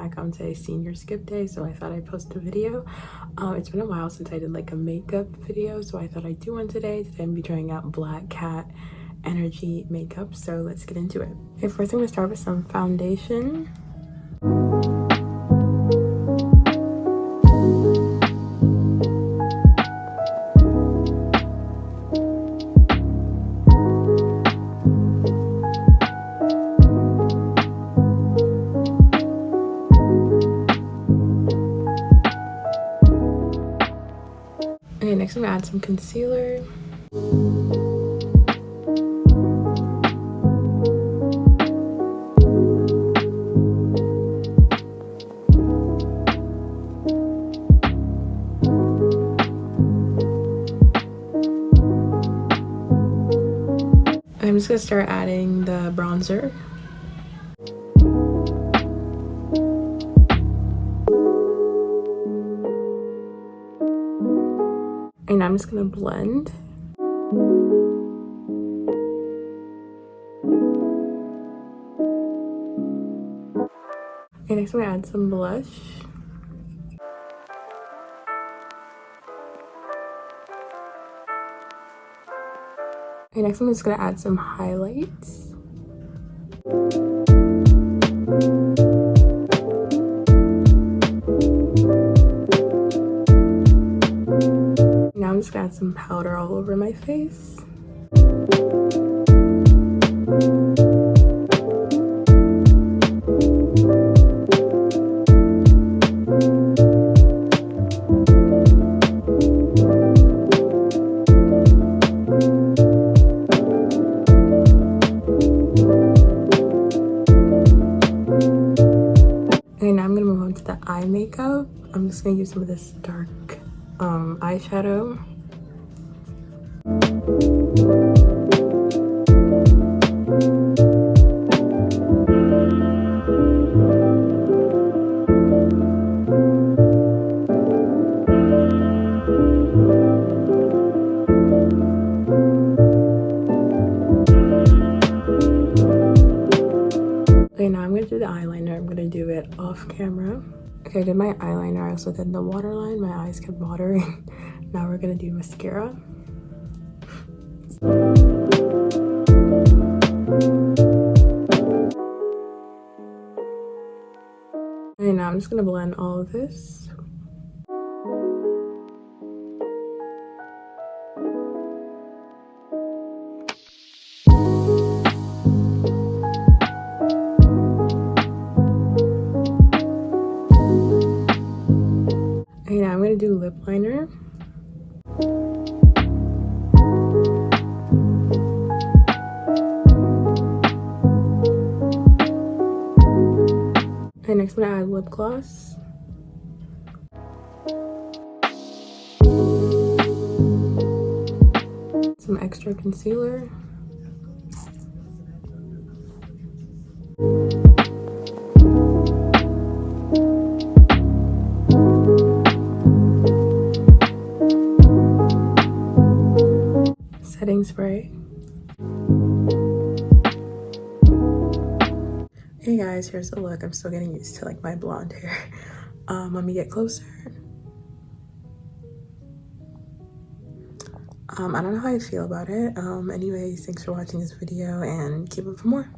back on today's senior skip day, so I thought I'd post a video. It's been a while since I did like a makeup video, so I thought I'd do one today. Today I'm gonna be trying out Black Cat Energy makeup, so let's get into it. Okay, first I'm gonna start with some foundation. Okay, next I'm gonna add some concealer. I'm just gonna start adding the bronzer. And I'm just gonna blend. Okay, next I'm gonna add some blush. Okay, next I'm just gonna add some highlights. Now I'm just gonna add some powder all over my face. Okay, now I'm gonna move on to the eye makeup. I'm just gonna use some of this dark eyeshadow. Okay, now I'm gonna do the eyeliner. I'm gonna do it off camera. Okay, I did my eyeliner. I also did the waterline. My eyes kept watering. Now we're gonna do mascara. And now I'm just gonna blend all of this. Okay, now I'm gonna do lip liner. Okay, next I'm gonna add lip gloss. Some extra concealer. Setting spray. Hey guys, here's the look. I'm still getting used to like my blonde hair. Let me get closer. I don't know how I feel about it. Anyways, thanks for watching this video and keep up for more.